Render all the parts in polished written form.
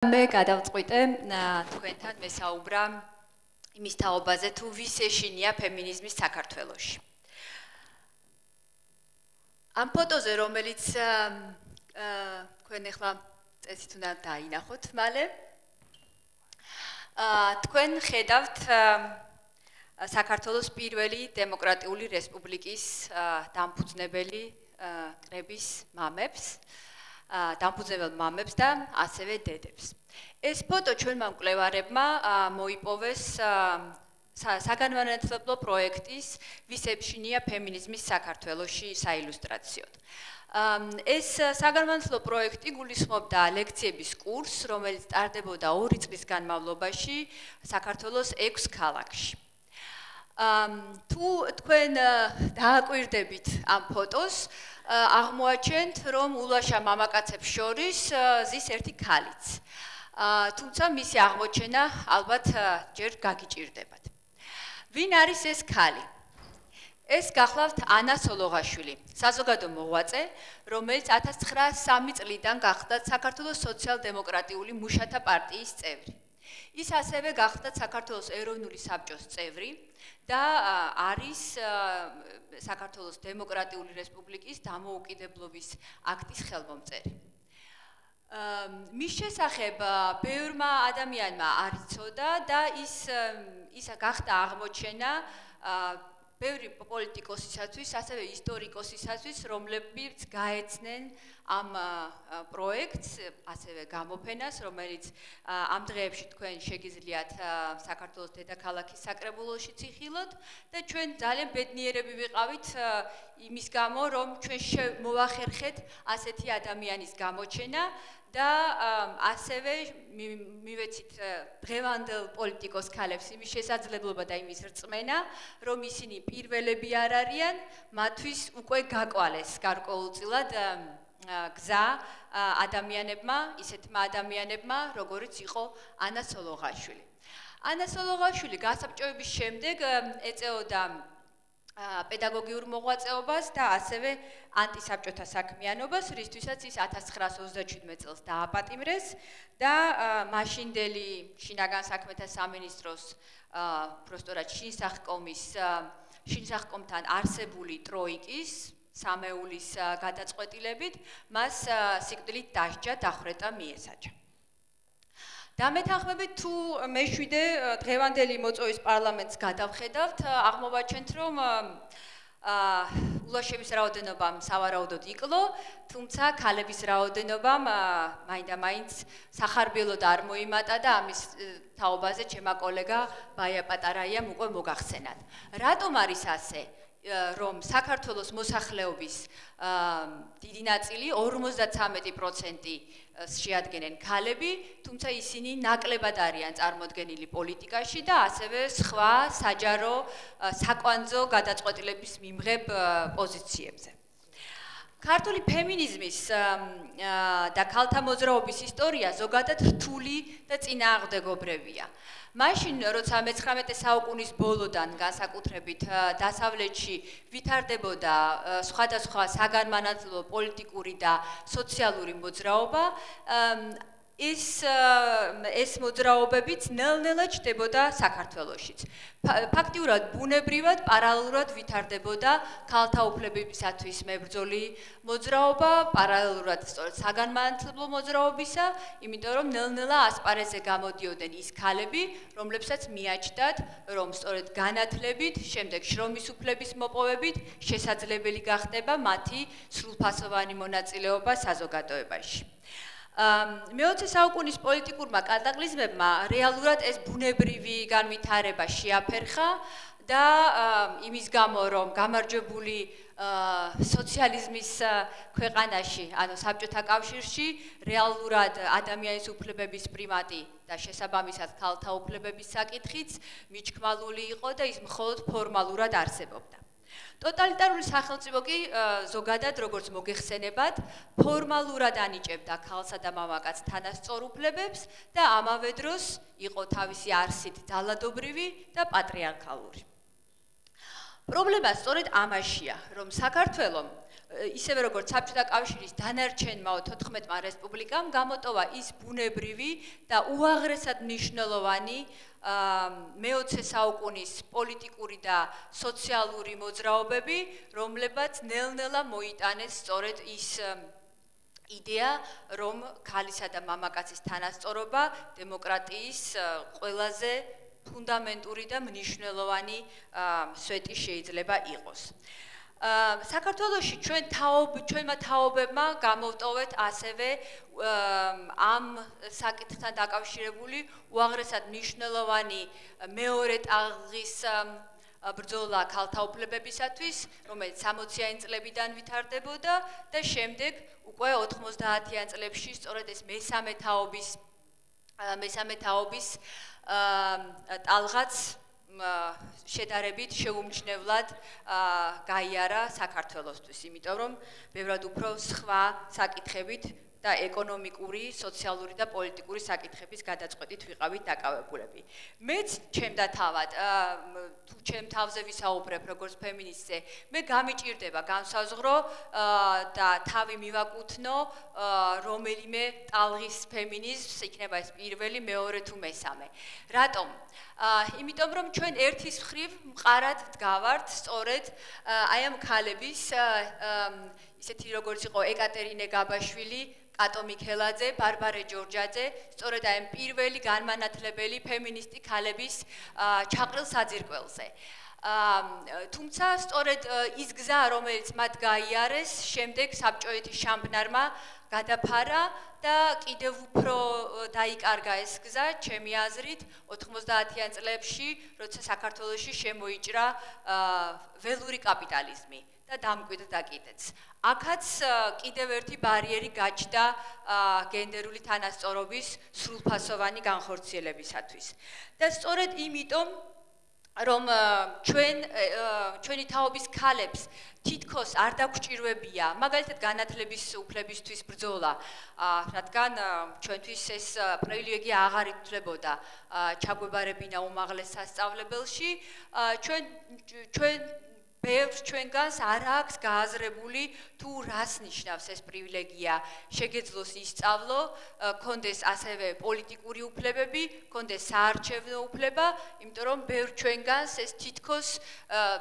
მე გადავწყვიტე თქვენთან მესაუბრა იმის თაობაზე თუ ვის ეშინია ფემინიზმის საქართველოში. ამ ფოტოზე რომელიც თქვენ ახლა წესით უნდა დაინახოთ მალე თქვენ ხედავთ საქართველოს პირველი დემოკრატიული რესპუბლიკის დამფუძნებელი კრების მამებს დამფუძნებელ მამებს და ასევე დედებს. ეს ფოტო ჩვენმა მკვლევარებმა მოიპოვეს საგანმანათლებლო პროექტის ვის ეშინია ფემინიზმის საქართველოში საილუსტრაციოდ. ეს საგანმანათლებლო პროექტი გულისხმობდა ლექციების კურსს, რომელიც ტარდებოდა 2 წლის განმავლობაში საქართველოს 6 ქალაქში. თუ თქვენ დააკვირდებით ამ ფოტოს, აღმოაჩენთ, რომ ულაშა მამაკაცებს შორის ზის ერთი ქალიც. თუმცა მისი აღმოჩენა ალბათ ჯერ გაგიჭირდებათ. ვინ არის ეს ქალი? ეს გახლავთ ანა სოლოღაშვილი, საზოგადო მოღვაწე, რომელიც 1903 წლიდან გახდა საქართველოს სოციალ-დემოკრატიული მუშათა პარტიის წევრი. ის ასევე გახდა საქართველოს ეროვნული საბჭოს წევრი და არის საქართველოს დემოკრატიული რესპუბლიკის დამოუკიდებლობის აქტის ხელმომწერი. მის შესახებ ბევრმა ადამიანმა არ იცოდა და ის გახდა აღმოჩენა ბევრი პოლიტიკოსისათვის, ასევე ისტორიკოსისათვის, რომლებიც გაეცნენ ამ პროექტს, ასევე გამოფენას, რომელიც ამ დღეებში თქვენ შეგიძლიათ საქართველოს დედაქალაქის საკრებულოში ციხილოთ და ჩვენ ძალიან ბედნიერები ვიყავით იმის გამო, რომ ჩვენ მოვახერხეთ ასეთი ადამიანის გამოჩენა და ასევე მივეცით დღევანდელ პოლიტიკოს ქალებს იმის შესაძლებლობა და იმის რწმენა, რომ ისინი პირველები არ არიან, მათთვის უკვე გაკვალეს გარკვეულწილად გზა ადამიანებმა, ისეთმა ადამიანებმა, როგორიც იყო ანა სოლოღაშვილი. ანა სოლოღაშვილი გასაბჭოების შემდეგ ეწეოდა პედაგოგიურ მოღვაწეობას და ასევე ანტისაბჭოთა საქმიანობას, რისთვისაც ის 1927 წელს დააპატიმრეს და მაშინდელი შინაგან საქმეთა სამინისტროს პროსტორად შინსახკომთან არსებული ტროიკის სამეულის გადაწყვეტილებით მას სიკვდილით დასჯა დახვრეტა მიესაჯა. დამეთანხმებით თუ მეშვიდე დღევანდელი მოწვევის პარლამენტს გადავხედავთ, აღმოვაჩენთ, რომ ულაშების რაოდენობამ სავარაუდოდ იკლო, თუმცა ქალების რაოდენობამ მაინდა-მაინც სახარბიელოდ არ მოიმატა და ამის თაობაზე ჩემმა კოლეგა ბაია პატარაიამ უკვე მოგახსენათ. რატომ არის ასე? რომ საქართველოს მოსახლეობის დიდი ნაწილი 53% შეადგენენ ქალები, თუმცა ისინი ნაკლებად არიან წარმოდგენილი პოლიტიკაში და ასევე სხვა საჯარო საკვანძო გადაწყვეტილების მიმღებ პოზიციებზე. ქართული ფემინიზმის და ქალთა მოძრაობის ისტორია ზოგადად რთული და წინააღმდეგობრივია. მაშინ, როცა მე-19 საუკუნის ბოლოდან განსაკუთრებით დასავლეთში ვითარდებოდა სხვადასხვა საგანმანათლებლო პოლიტიკური და სოციალური მოძრაობა, ეს მოძრაობებიც ნელ-ნელა ჩნდებოდა საქართველოშიც. ფაქტიურად ბუნებრივად პარალელურად ვითარდებოდა ქალთა უფლებებისათვის მებრძოლი მოძრაობა, პარალელურად სწორედ საგანმანათლებლო მოძრაობისა, იმიტომ რომ ნელ-ნელა ასპარეზზე გამოდიოდნენ ის ქალები, რომლებსაც მიაჩნდათ, რომ სწორედ განათლებით, შემდეგ შრომის უფლების მოპოვებით შესაძლებელი გახდება მათი სრულფასოვანი მონაწილეობა საზოგადოებაში. მე-20 საუკუნის პოლიტიკურმა კატაკლიზმებმა რეალურად ეს ბუნებრივი განვითარება შეაფერხა და იმის გამო, რომ გამარჯვებული სოციალიზმის ქვეყანაში, ანუ საბჭოთა კავშირში, რეალურად ადამიანის უფლებების პრიმატი და შესაბამისად ქალთა უფლებების საკითხიც მიჩქმალული იყო და ის მხოლოდ ფორმალურად არსებობდა. ტოტალიტარული სახელმწიფო კი ზოგადად, როგორც მოგეხსენებათ, ფორმალურად ანიჭებდა ქალსა და მამაკაცს თანასწორ უფლებებს და ამავე დროს იყო თავისი არსით ძალადობრივი და პატრიარქალური. პრობლემა სწორედ ამაშია, რომ საქართველოს ისევე როგორც საბჭოთა კავშირის დანარჩენმა 14-მა რესპუბლიკამ გამოტოვა ის ბუნებრივი და უაღრესად მნიშვნელოვანი მე-20 საუკუნის პოლიტიკური და სოციალური მოძრაობები, რომლებაც ნელ-ნელა მოიტანეს სწორედ ის იდეა, რომ ქალისა და მამაკაცის თანასწორობა დემოკრატიის ყველაზე ფუნდამენტური და მნიშვნელოვანი სვეტი შეიძლება იყოს. საქართველოში ჩვენმა თაობებმა გამოვტოვეთ ასევე ამ საკითხთან დაკავშირებული უაღრესად მნიშვნელოვანი მეორე ტალღის ბრძოლა ქალთა უფლებებისათვის, რომელიც 60-იანი წლებიდან ვითარდებოდა და შემდეგ უკვე 90-იან წლებში სწორედ ეს მესამე თაობის ტალღაც შედარებით შეუმჩნევლად გაიარა საქართველოსთვის, იმიტომ რომ ბევრად უფრო სხვა საკითხებით და ეკონომიკური, სოციალური და პოლიტიკური საკითხების გადაწყვეტით ვიყავით დაკავებულები. მეც ჩემდა თავად, თუ ჩემ თავზე ვისაუბრებ როგორც ფემინისტზე, მე გამიჭირდება განსაზღვრო და თავი მივაკუთვნო რომელიმე ტალღის ფემინიზმს, იქნება ეს პირველი, მეორე თუ მესამე. რატომ? იმიტომ რომ ჩვენ ერთის მხრივ მყარად ვდგავართ სწორედ აი ამ ქალების ისეთი როგორც იყო ეკატერინე გაბაშვილი, კატო მიქელაძე, ბარბარე ჯორჯაძე, სწორედ აი ამ პირველი განმანათლებელი ფემინისტი ქალების ჩაყრილ საძირკველზე. თუმცა სწორედ ის გზა, რომელიც მათ გაიარეს, შემდეგ საბჭოეთის შამბნარმა გადაფარა და კიდევ უფრო დაიკარგა ეს გზა, ჩემი აზრით, 90-იან წლებში, როცა საქართველოში შემოიჭრა ველური კაპიტალიზმი და დამკვიდრდა კიდეც. აქაც კიდევ ერთი ბარიერი გაჩნდა გენდერული თანასწორობის სრულფასოვანი განხორციელებისათვის. და სწორედ იმიტომ რომ ჩვენი თაობის ქალებს თითქოს არ დაგჭირვებია მაგალითად განათლების უფლებისთვის ბრძოლა, რადგან ჩვენთვის ეს პრივილეგია აღარ ითვლებოდა ჩაგვებარებინა უმაღლეს სასწავლებელში, ჩვენ ბევრს ჩვენგანს არ აქვს გააზრებული თუ რას ნიშნავს ეს პრივილეგია, შეგეძლოს ისწავლო, კონდეს ასევე პოლიტიკური უფლებები, კონდეს საარჩევნო უფლება, იმიტომ რომ ბევრ ჩვენგანს ეს თითქოს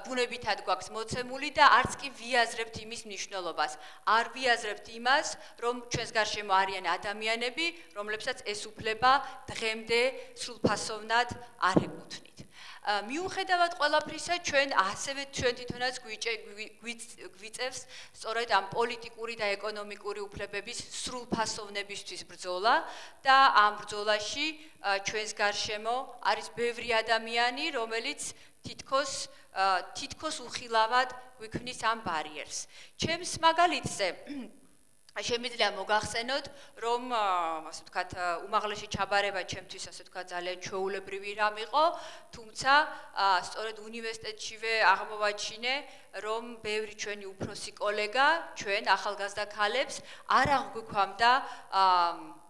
ბუნებითად გვაქვს მოცემული და არც კი ვიაზრებთ იმის მნიშვნელობას. არ ვიაზრებთ იმას, რომ ჩვენს გარშემო არიან ადამიანები, რომლებსაც ეს უფლება დღემდე სრულფასოვნად არ ეკუთვნით. მიუხედავად ყველაფრისა, ჩვენ თვითონაც გვიწევს სწორედ ამ პოლიტიკური და ეკონომიკური უფლებების სრულფასოვნებისთვის ბრძოლა და ამ ბრძოლაში ჩვენს გარშემო არის ბევრი ადამიანი, რომელიც თითქოს უხილავად გვიქმნის ამ ბარიერს. ჩემს მაგალითზე შემიძლია მოგახსენოთ, რომ ასე ვთქვათ, უმაღლესი ჩაბარება ჩემთვის ასე ვთქვათ ძალიან ჩვეულებრივი რამ იყო, თუმცა სწორედ უნივერსიტეტშივე აღმოვაჩინე, რომ ბევრი ჩვენი უფროსი კოლეგა, ჩვენ ახალგაზრდა ქალებს არ აღვიქვამდა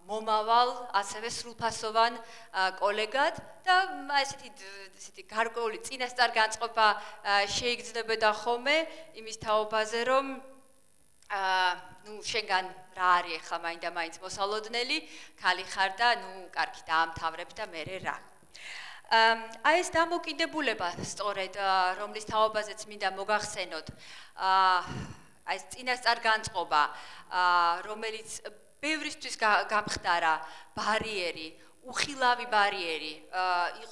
მომავალ ასევე სრულფასოვან კოლეგად და ესეთი გარკვეული წინასწარ განწყობა შეიგრძნებოდა ხოლმე იმის თაობაზე, რომ შენგან რა არის ახლა მაინდა-მაინც მოსალოდნელი, ქალი ხარ და კარგი დაამთავრებ და მერე რა. აი ეს დამოკიდებულება სწორედ რომლის თაობაზეც მინდა მოგახსენოთ, აი ეს წინასწარ განწყობა, რომელიც ბევრისთვის გამხდარა ბარიერი, უხილავი ბარიერი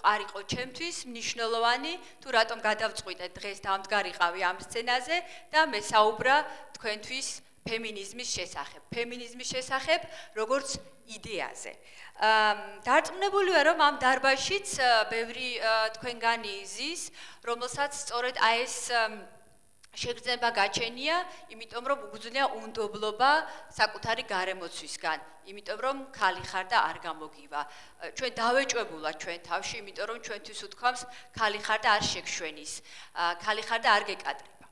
არ იყო ჩემთვის მნიშვნელოვანი, თუ რატომ გადავწყვიტე დღეს დამდგარიყავი ამ სცენაზე და მესაუბრა თქვენთვის ფემინიზმის შესახებ, როგორც იდეაზე. დარწმუნებული ვარ, რომ ამ დარბაზშიც ბევრი თქვენგანი ზის, რომელსაც სწორედ აი ეს შეგრძნება გაჩენია, იმიტომ რომ უგრძნია უნდობლობა საკუთარი გარემოცვისგან, იმიტომ რომ ქალი ხარ და არ გამოგივა. ჩვენ დავეჭვებულა ჩვენ თავში, იმიტომ რომ ჩვენთვის უთქვამს ქალი ხარ და არ შეგშვენის, ქალი ხარ და არ გეკადრება.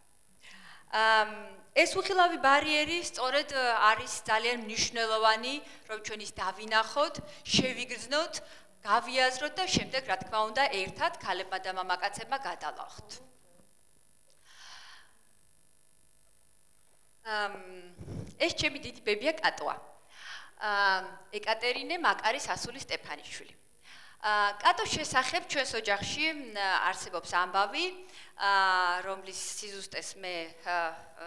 ეს უხილავი ბარიერი სწორედ არის ძალიან მნიშვნელოვანი, რომ ჩვენ ის დავინახოთ, შევიგრძნოთ, გავიაზროთ და შემდეგ რა თქმა უნდა ერთად ქალებმა და მამაკაცებმა გადალახოთ. ეს ჩემი დიდი ბებია კატოა. ეკატერინე მაკარის ასული სტეფანიშვილი. კატოს შესახებ ჩვენს ოჯახში არსებობს ამბავი, რომლის სიზუსტეს მე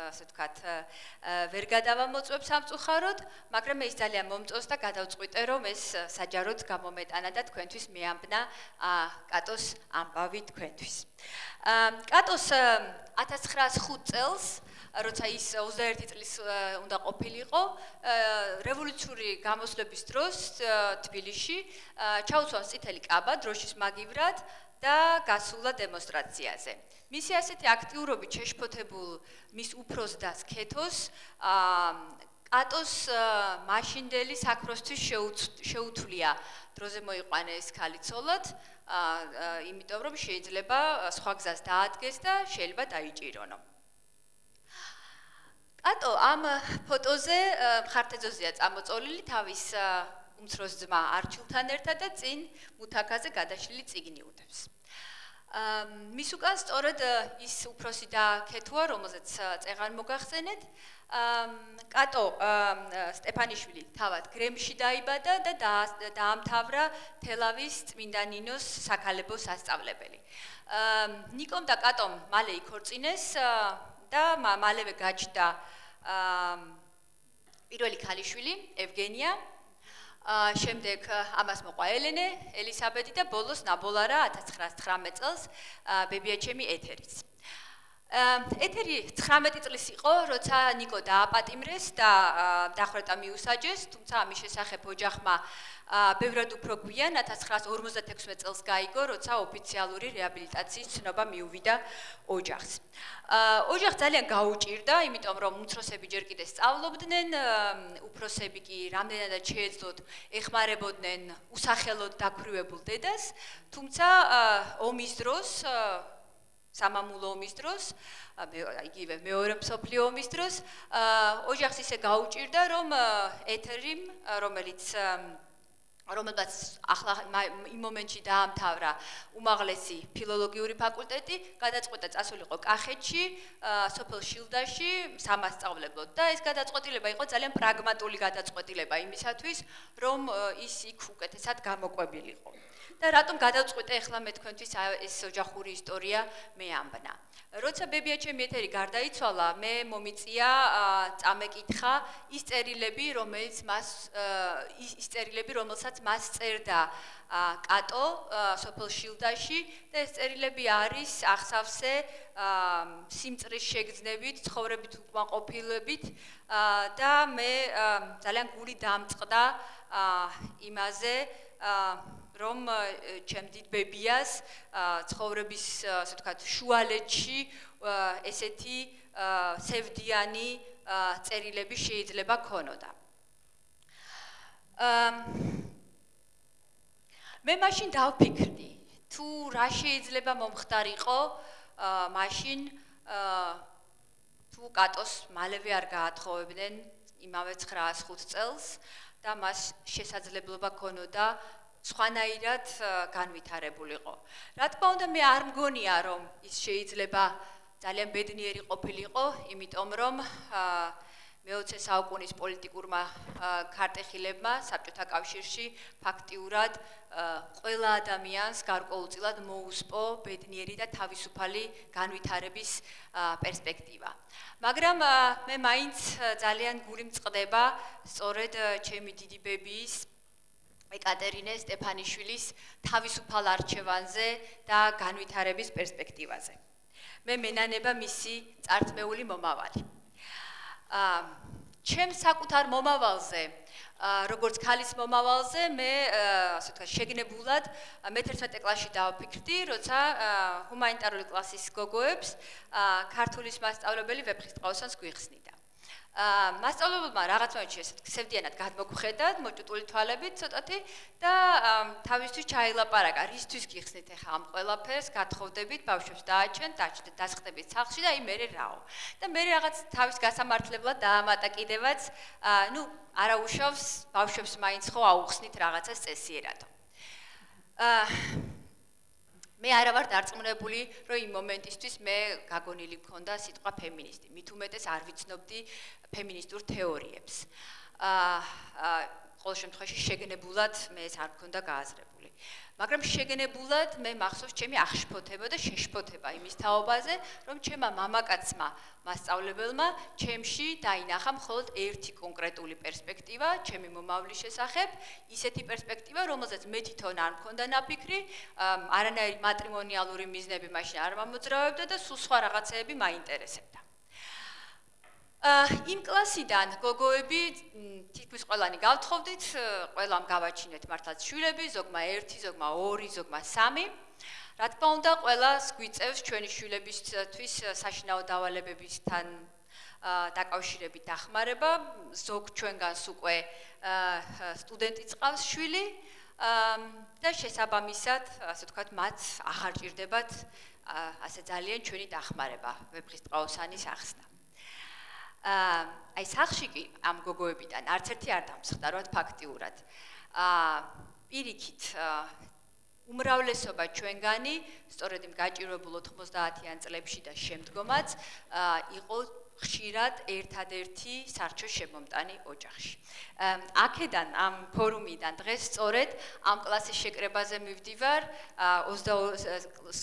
ასე ვთქვათ, ვერ გადავამოწმებ სამწუხაროდ, მაგრამ ეს ძალიან მომწონს და გადავწყვიტე, რომ ეს საჯაროდ გამომეტანა და თქვენთვის მეამბნა კატოს ამბავი თქვენთვის. კატოს 1905 წელს როცა ის 21 წლის უნდა ყოფილიყო, რევოლუციური გამოსვლების დროს თბილისში ჩაუცვალეს წითელი კაბა დროშის მაგივრად და გასულა დემონსტრაციაზე. მისი ასეთი აქტიურობით შეშფოთებულ მის უფროს დას ქეთოს კატოს მაშინდელი საქმროსთვის შეუთვლია დროზე მოიყვანა ეს ქალი ცოლად, იმიტომ რომ შეიძლება სხვა გზას დაადგეს და შეიძლება დაიჭირონო. კატო ამ ფოტოზე მხარდაჭერაზეა წამოწოლილი თავის უმცროს ძმა არჩილთან ერთად და წინ მუთაქაზე გადაშლილი წიგნი უდევს. მის უკან სწორედ ის უფროსი და ქეთოა, რომელზეც წეღან მოგახსენეთ. კატო სტეფანიშვილი თავად გრემში დაიბადა და დაამთავრა თელავის წმინდა ნინოს საქალებო სასწავლებელი. ნიკომ და კატომ მალე იქორწინეს და მალევე გაჩნდა პირველი ქალიშვილი ევგენია. შემდეგ ამას მოყვა ელენე, ელისაბედი და ბოლოს ნაბოლარა 1919 წელს ბებიაჩემი ეთერიც. ეთერი 19 წლის იყო, როცა ნიკო დააპატიმრეს და დახვრეტა მიუსაჯეს, თუმცა ამის შესახებ ოჯახმა ბევრად უფრო გვიან 1956 წელს გაიგო, როცა ოფიციალური რეაბილიტაციის ცნობა მიუვიდა ოჯახს. ოჯახს ძალიან გაუჭირდა, იმიტომ რომ უმცროსები ჯერ კიდე სწავლობდნენ, უფროსები კი რამდენადაც შეეძლოთ ეხმარებოდნენ უსახელოდ დაქვრივებულ დედას, თუმცა ომის დროს სამამულო ომის დროს, იგივე მეორე მსოფლიო ომის დროს, ოჯახს ისე გაუჭირდა, რომ ეთერიმ, რომელმაც ახლა იმ მომენტში დაამთავრა უმაღლესი ფილოლოგიური ფაკულტეტი, გადაწყვეტა წასულიყო კახეთში, სოფელ შილდაში სამასწავლებლოდ და ეს გადაწყვეტილება იყო ძალიან პრაგმატული გადაწყვეტილება იმისათვის, რომ ის იქ უკეთესად გამოყვებილიყო. და რატომ გადავწყვიტე ახლა მე თქვენთვის ეს ოჯახური ისტორია მეამბნა. როცა ბებიაჩემი ეთერი გარდაიცვალა, მე მომიწია წამეკითხა ის წერილები, რომელსაც მას წერდა კატო სოფელ შილდაში და ეს წერილები არის ახსავსე სიმწრის შეგრძნებით, ცხოვრებით უკმაყოფილებით და მე ძალიან გული დამწყდა იმაზე, რომ ჩემ დიდ ბებიას ცხოვრების, ასე ვთქვათ, შუალედში ესეთი სევდიანი წერილები შეიძლება ქონოდა. მე მაშინ დავფიქრდი, თუ რა შეიძლება მომხდარიყო მაშინ თუ კატოს მალევე არ გაათხოვებდნენ იმავე 905 წელს და მას შესაძლებლობა ქონოდა სხვანაირად განვითარებულიყო. რა თქმა უნდა, მე არ მგონია, რომ ის შეიძლება ძალიან ბედნიერი ყოფილიყო, იმიტომ რომ მე-20 საუკუნის პოლიტიკურმა ქარტეხილებმა საბჭოთა კავშირში ფაქტიურად ყველა ადამიანს გარკვეულწილად მოუსპო ბედნიერი და თავისუფალი განვითარების პერსპექტივა. მაგრამ მე მაინც ძალიან გული მწყდება სწორედ ჩემი დიდი ბებიის ეკატერინე სტეფანიშვილის თავისუფალ არჩევანზე და განვითარების პერსპექტივაზე. მე მენანება მისი წარწმეული მომავალი. ჩემს საკუთარ მომავალზე, როგორც ქალის მომავალზე, მე ასე ვთქვათ, შეგნებულად მე-11 კლასში დავფიქრდი, როცა ჰუმანიტარული კლასის გოგოებს ქართულის მასწავლებელი ვეფხისტყაოსანს გვიხსნიდა. მასწავლებელმა რაღაც მომენტში სევდიანად გადმოგხედა, მოჭუტული თვალებით ცოტათი და თავისთვის ჩაილაპარაკა, რისთვის გიხსნით ახლა ამ ყველაფერს, გათხოვდებით, ბავშვებს დააჩენთ, დასხდებით სახლში და მე რაო. და მე რაღაც თავის გასამართლებლად დაამატა კიდევაც, არა უშავს, ბავშვებს მაინც ხო აუხსნით რაღაცას წესიერადო. მე არა ვარ დარწმუნებული, რომ იმ მომენტისთვის მე გაგონილი მქონდა სიტყვა ფემინისტი. მით უმეტეს არ ვიცნობდი ფემინისტურ თეორიებს. ყოველ შემთხვევაში შეგნებულად მე ეს არ მქონდა გააზრებული. მაგრამ შეგნებულად მე მახსოვს ჩემი აღშფოთება და შეშფოთება იმის თაობაზე, რომ ჩემმა მამაკაცმა მასწავლებელმა ჩემში დაინახა მხოლოდ ერთი კონკრეტული პერსპექტივა, ჩემი მომავლის შესახებ, ისეთი პერსპექტივა, რომელზეც მე თვითონ არ მქონდა ნაფიქრი, არანაირი მატრიმონიალური მიზნები მაშინ არ მომძრავებდა და სულ სხვა რაღაცეები მაინტერესებდა. იმ კლასიდან გოგოები თითქმის ყველანი გავთხოვდით, ყველამ გავაჩინეთ მართლაც შვილები, ზოგმა 1, ზოგმა 2, ზოგმა 3. რა თქმა უნდა, ყველას გვიწევს ჩვენი შვილებისთვის საშინაო დავალებებისთან დაკავშირებით დახმარება. ზოგ ჩვენგანს უკვე სტუდენტი წყავს შვილი და შესაბამისად, ასე ვთქვათ, მათ აღარ ჭირდებათ ასე ძალიან ჩვენი დახმარება ვეფხისტყაოსანის ახსნა. აი სახში კი ამ გოგოებიდან არც ერთი არ დამსხდა, რა ფაქტიურად. პირიქით უმრავლესობა ჩვენგანი, სწორედ იმ გაჭირვებულ 90-იან წლებში და შემდგომაც იყო ხშირად ერთადერთი სარჩო შემომტანი ოჯახში. აქედან ამ ფორუმიდან დღეს სწორედ ამ კლასის შეკრებაზე მივდივარ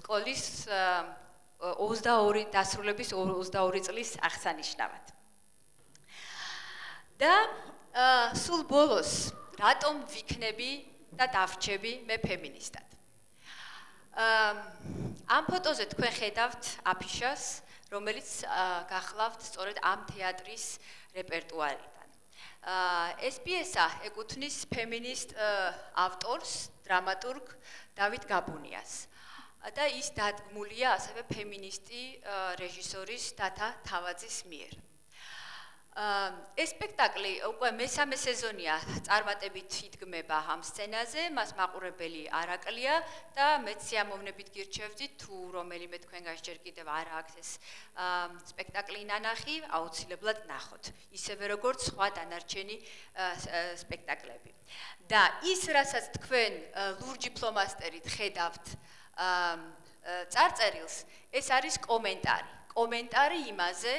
სკოლის 22 დასრულების 22 წლის აღსანიშნავად. და სულ ბოლოს რატომ ვიქნები და დავრჩები მე ფემინისტად. ამ ფოტოზე თქვენ ხედავთ აფიშას, რომელიც გახლავთ სწორედ ამ თეატრის რეპერტუარიდან. ეს პიესა ეკუთვნის ფემინისტ ავტორს, დრამატურგ დავით გაბუნიას. და ის დადგმულია ასევე ფემინისტი რეჟისორის დათა თავაძის მიერ. ეს სპექტაკლი უკვე მესამე სეზონია წარმატებით იდგმება ამ სცენაზე, მას მაყურებელი არ აკლია და მეც სიამოვნებით გირჩევდით თუ რომელიმე თქვენგანს ჯერ კიდევ არ აქვს ეს სპექტაკლი ნანახი, აუცილებლად ნახოთ. ისევე როგორც სხვა დანარჩენი სპექტაკლები. და ის, რასაც თქვენ ლურჯი ფლომასტერით ხედავთ წარწერილს, ეს არის კომენტარი. კომენტარი იმაზე,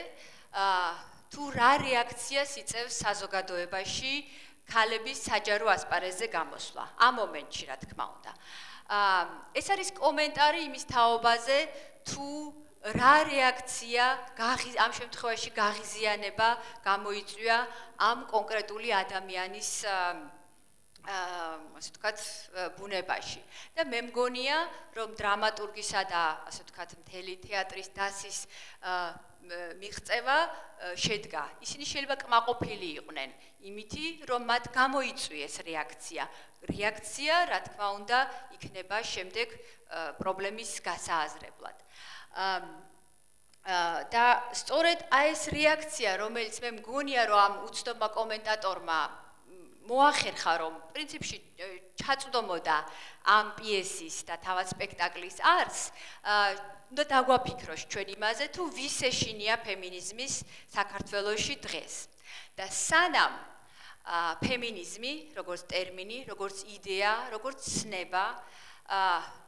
თუ რა რეაქციას იწევს საზოგადოებაში ქალების საჯარო ასპარეზზე გამოსვლა. ამ მომენტში, რა თქმა უნდა. ეს არის კომენტარი იმის თაობაზე, თუ რა რეაქცია ამ შემთხვევაში გაღიზიანება გამოიწვია ამ კონკრეტული ადამიანის ასე ვთქვათ, ბუნებაში. და მე მგონია, რომ დრამატურგისა და ასე ვთქვათ, მთელი თეატრის დასის მიღწევა შედგა. ისინი შეიძლება კმაყოფილი იყვნენ იმითი, რომ მათ გამოიწვიეს რეაქცია. რეაქცია, რა თქმა უნდა, იქნება შემდეგ პრობლემის გასააზრებლად. და სწორედ ეს რეაქცია, რომელიც მე მგონია, რომ ამ უცნობმა კომენტატორმა მოახერხა, რომ პრინციპში ჩაწვდომოდა ამ პიესის და თავად სპექტაკლის არსს, უნდა დაგვაფიქროს ჩვენ იმაზე, თუ ვის ეშინია ფემინიზმის საქართველოში დღეს. და სანამ ფემინიზმი, როგორც ტერმინი, როგორც იდეა, როგორც ცნება,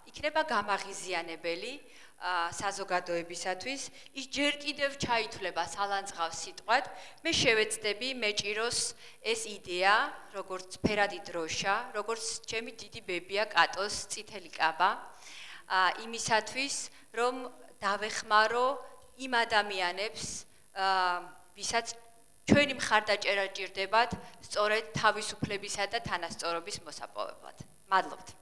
იქნება გამაღიზიანებელი საზოგადოებისათვის, ის ჯერ კიდევ ჩაითვლება სალანძღავს სიტყვად, მე შევეცდები მეჭიროს ეს იდეა, როგორც ფერადი დროშა, როგორც ჩემი დიდი ბებია კატოს წითელი კაბა, იმისათვის, რომ დავეხმარო იმ ადამიანებს, ვისაც ჩვენი მხარდაჭერა ჭირდებათ, სწორედ თავისუფლებისა და თანასწორობის მოსაპოვებლად. მადლობთ.